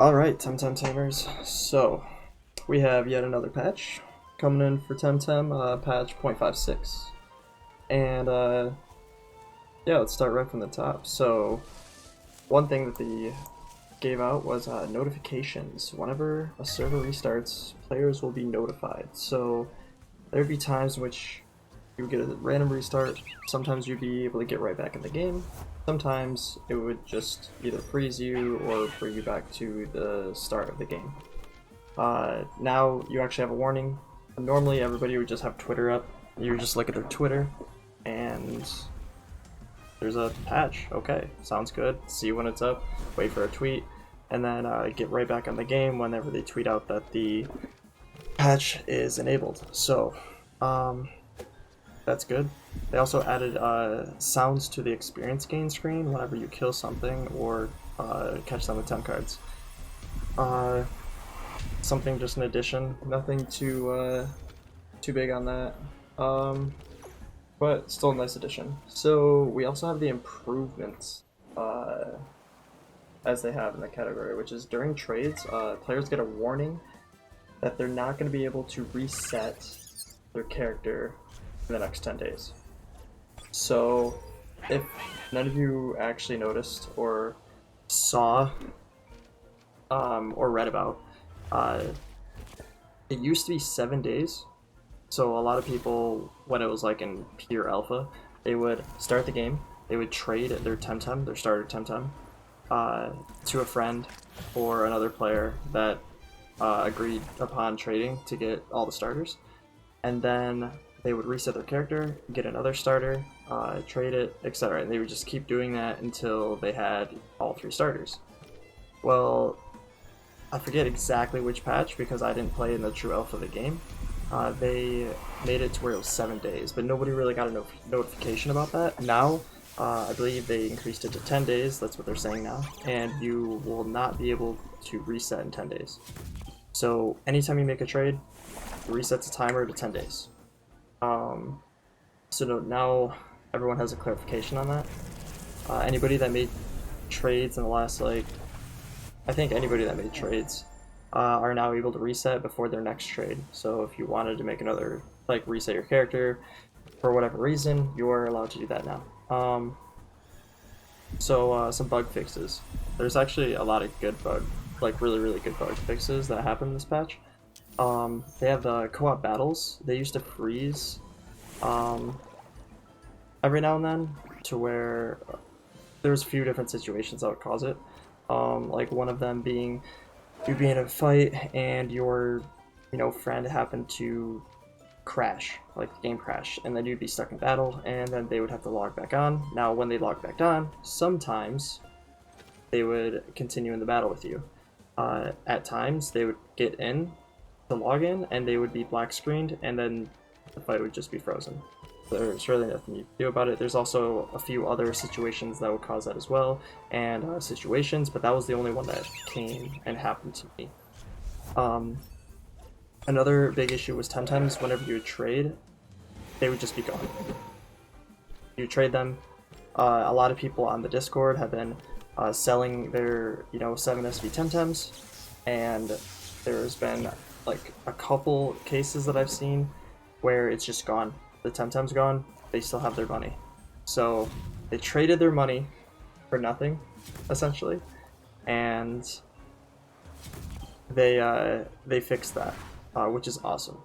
Alright, Temtem Tamers. So, we have yet another patch coming in for Temtem, patch 0.56. And, yeah, let's start right from the top. So, one thing that they gave out was notifications. Whenever a server restarts, players will be notified. So, there'd be times in which you would get a random restart, sometimes you'd be able to get right back in the game, sometimes it would just either freeze you or bring you back to the start of the game. Now you actually have a warning. Normally everybody would just have Twitter up, you would just look at their Twitter, and there's a patch. Okay, sounds good. See when it's up, wait for a tweet, and then get right back on the game whenever they tweet out that the patch is enabled. So, that's good. They also added sounds to the experience gain screen whenever you kill something or catch them with temp cards. Something just an addition, nothing too big on that, but still a nice addition. So we also have the improvements as they have in the category, which is during trades, players get a warning that they're not going to be able to reset their character in the next 10 days. So if none of you actually noticed or saw or read about, it used to be 7 days. So a lot of people, when it was like in pure alpha, they would start the game, they would trade their Temtem, their starter Temtem, to a friend or another player that agreed upon trading to get all the starters, and then they would reset their character, get another starter, trade it, etc. And they would just keep doing that until they had all 3 starters. Well, I forget exactly which patch because I didn't play in the true alpha of the game. They made it to where it was 7 days, but nobody really got a notification about that. Now, I believe they increased it to 10 days, that's what they're saying now, and you will not be able to reset in 10 days. So anytime you make a trade, it resets the timer to 10 days. So now everyone has a clarification on that. Anybody that made trades in the last, I think anybody that made trades are now able to reset before their next trade. So if you wanted to make another, reset your character for whatever reason, you are allowed to do that now. Some bug fixes. There's actually a lot of good really good bug fixes that happen in this patch. They have the co-op battles. They used to freeze every now and then, to where there's a few different situations that would cause it. Like one of them being you'd be in a fight and your friend happened to crash, like the game crash, and then you'd be stuck in battle, and then they would have to log back on. Now when they log back on, sometimes they would continue in the battle with you. At times they would get in to log in and they would be black screened, and then the fight would just be frozen. There's really nothing you can do about it. There's also a few other situations that would cause that as well, and situations, but that was the only one that came and happened to me. Another big issue was Temtems. Whenever you would trade, they would just be gone. You trade them. A lot of people on the Discord have been selling their 7SV Temtems, and there's been a couple cases that I've seen where it's just gone. The Temtem's gone, they still have their money. So they traded their money for nothing, essentially, and they fixed that, which is awesome.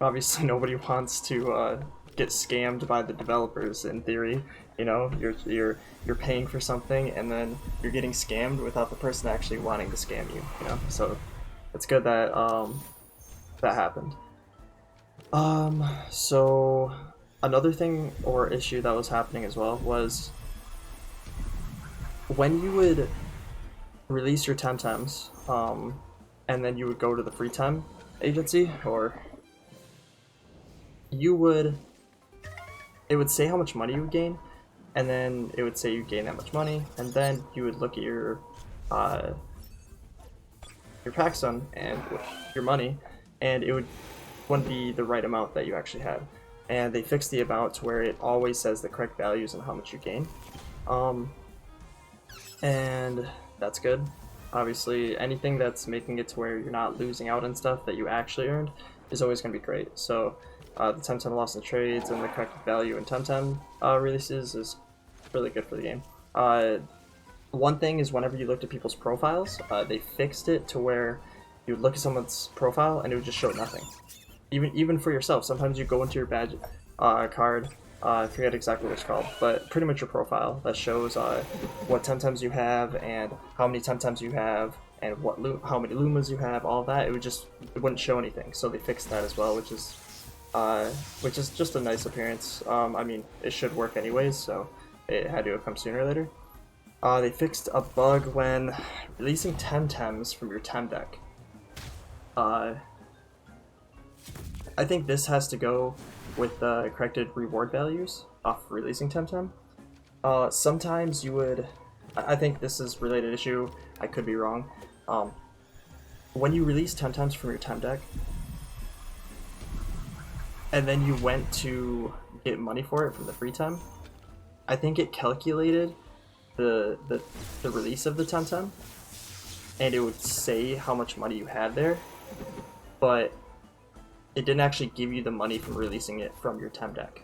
Obviously nobody wants to get scammed by the developers, in theory. You're paying for something and then you're getting scammed without the person actually wanting to scam you, so it's good that that happened. So another thing or issue that was happening as well was when you would release your Temtems, and then you would go to the free time agency, or it would say how much money you would gain, and then it would say you gain that much money, and then you would look at your pack stun and your money, and it wouldn't be the right amount that you actually had. And they fixed the amount to where it always says the correct values and how much you gain. And that's good. Obviously, anything that's making it to where you're not losing out on stuff that you actually earned is always going to be great. So the Temtem loss in trades and the corrected value in Temtem releases is really good for the game. One thing is whenever you looked at people's profiles, they fixed it to where you would look at someone's profile and it would just show nothing. Even for yourself, sometimes you go into your badge card, I forget exactly what it's called, but pretty much your profile that shows what Temtems you have and how many Temtems you have and how many Lumas you have, all that. It wouldn't show anything. So they fixed that as well, which is just a nice appearance. I mean, it should work anyways, so it had to come sooner or later. They fixed a bug when releasing Temtems from your Tem deck. I think this has to go with the corrected reward values off releasing Temtem. Sometimes you would... I think this is a related issue, I could be wrong. When you release Temtems from your Tem deck, and then you went to get money for it from the free Tem, I think it calculated the release of the Temtem, and it would say how much money you had there, but it didn't actually give you the money from releasing it from your Tem deck.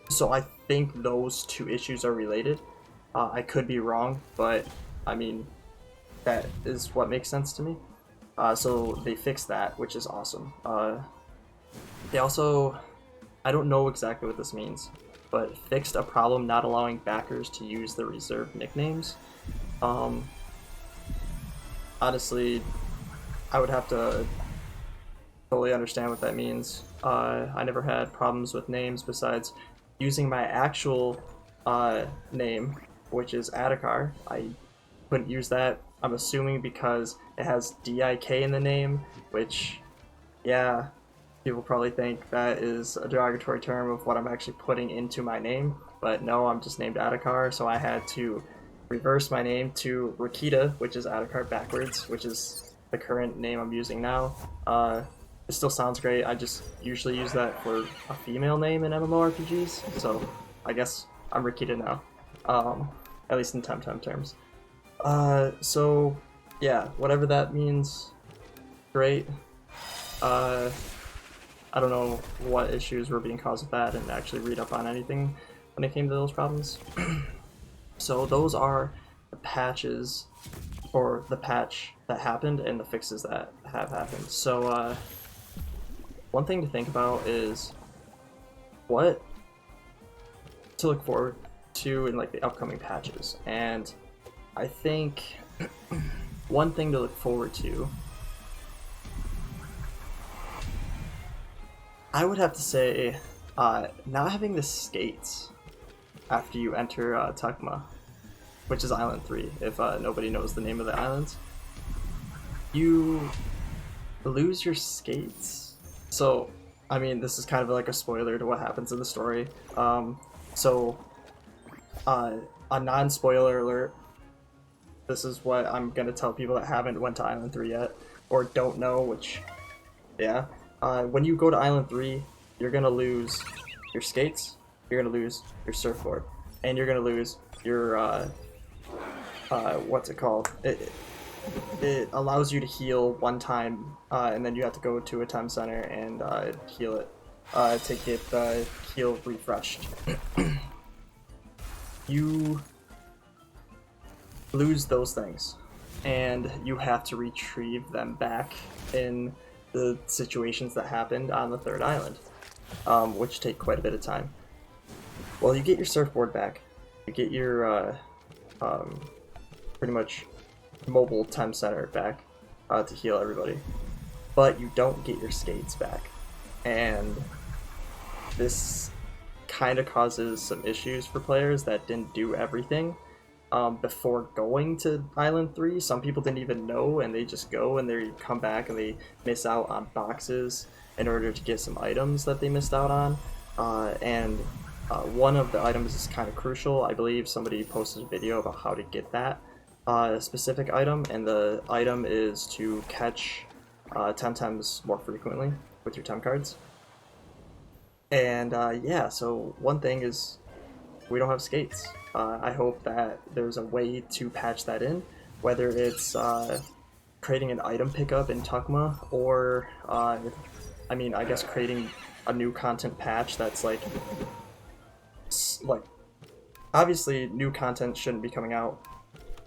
So I think those two issues are related. I could be wrong, but I mean, that is what makes sense to me. So they fixed that, which is awesome. They also, I don't know exactly what this means, but fixed a problem not allowing backers to use the reserved nicknames. Honestly, I would have to fully understand what that means. I never had problems with names besides using my actual name, which is Adhikar. I couldn't use that, I'm assuming because it has DIK in the name, which, yeah, people probably think that is a derogatory term of what I'm actually putting into my name, but no, I'm just named Adhikar, so I had to reverse my name to Rakita, which is Adhikar backwards, which is the current name I'm using now. It still sounds great, I just usually use that for a female name in MMORPGs, so I guess I'm Rakita now, at least in Temtem terms. So yeah, whatever that means, great. I don't know what issues were being caused with that and actually read up on anything when it came to those problems. So those are the patches, or the patch that happened and the fixes that have happened. So one thing to think about is what to look forward to in like the upcoming patches. And I think one thing to look forward to, I would have to say not having the skates after you enter Takma, which is Island 3, if nobody knows the name of the islands. You lose your skates. So, I mean, this is kind of like a spoiler to what happens in the story. A non-spoiler alert, this is what I'm going to tell people that haven't went to Island 3 yet, or don't know, which, yeah. When you go to Island 3, you're going to lose your skates, you're going to lose your surfboard, and you're going to lose your, what's it called? It allows you to heal one time, and then you have to go to a time center and heal it to get the heal refreshed. You lose those things, and you have to retrieve them back in the situations that happened on the third island, which take quite a bit of time. Well, you get your surfboard back, you get your pretty much mobile time center back to heal everybody, but you don't get your skates back, and this kind of causes some issues for players that didn't do everything before going to Island 3. Some people didn't even know, and they just go and they come back and they miss out on boxes in order to get some items that they missed out on, and one of the items is kind of crucial. I believe somebody posted a video about how to get that specific item, and the item is to catch Temtems more frequently with your Tem cards. And yeah, so one thing is we don't have skates. I hope that there's a way to patch that in, whether it's creating an item pickup in Tuckma, or I mean, I guess creating a new content patch that's like obviously new content shouldn't be coming out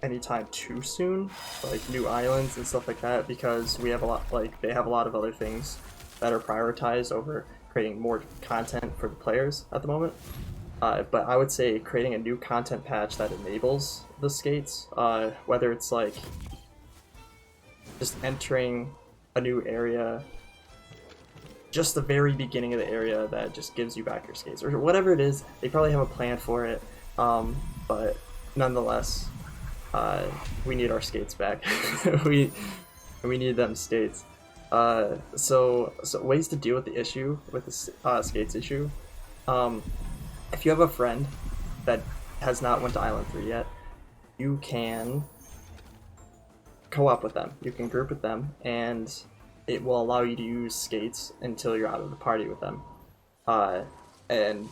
anytime too soon, like new islands and stuff like that, because we have a lot, like they have a lot of other things that are prioritized over creating more content for the players at the moment. But I would say creating a new content patch that enables the skates, whether it's like just entering a new area, just the very beginning of the area that just gives you back your skates, or whatever it is. They probably have a plan for it, but nonetheless, we need our skates back. we need them skates. So ways to deal with the issue, with the skates issue. If you have a friend that has not went to Island 3 yet, you can co-op with them. You can group with them, and it will allow you to use skates until you're out of the party with them. And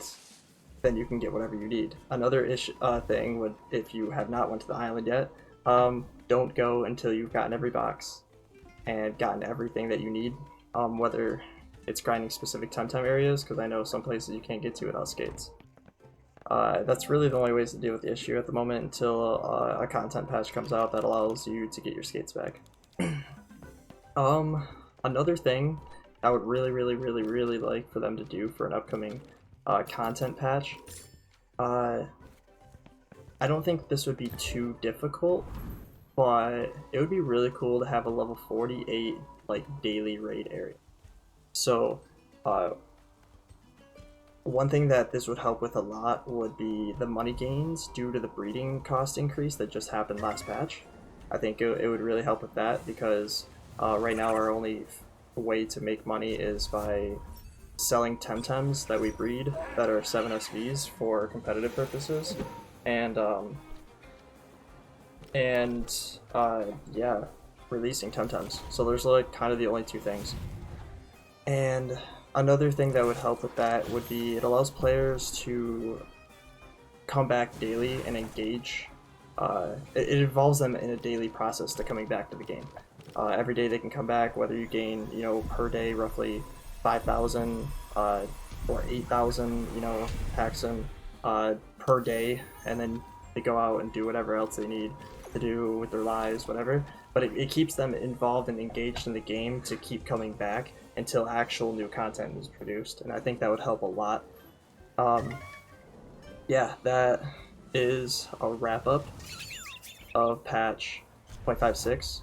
then you can get whatever you need. Another thing would, if you have not went to the island yet, don't go until you've gotten every box and gotten everything that you need, whether it's grinding specific Temtem areas, because I know some places you can't get to without skates. That's really the only ways to deal with the issue at the moment until a content patch comes out that allows you to get your skates back. Another thing I would really like for them to do for an upcoming content patch, I don't think this would be too difficult, but it would be really cool to have a level 48 like daily raid area. So one thing that this would help with a lot would be the money gains due to the breeding cost increase that just happened last patch. I think it would really help with that, because right now our only way to make money is by selling Temtems that we breed that are 7 SVs for competitive purposes, and yeah, releasing Temtems. So there's like kind of the only two things. And another thing that would help with that would be it allows players to come back daily and engage. It involves them in a daily process to coming back to the game. Every day they can come back, whether you gain, you know, per day roughly 5,000 or 8,000, you know, Paxum per day, and then they go out and do whatever else they need to do with their lives, whatever. But it keeps them involved and engaged in the game to keep coming back until actual new content is produced, and I think that would help a lot. Yeah, that is a wrap-up of patch 0.56.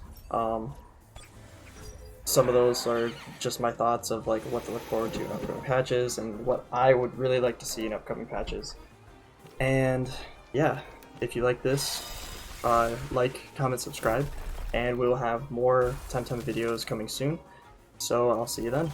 Some of those are just my thoughts of like what to look forward to in upcoming patches and what I would really like to see in upcoming patches. And yeah, if you like this, like, comment, subscribe, and we will have more Temtem videos coming soon. So I'll see you then.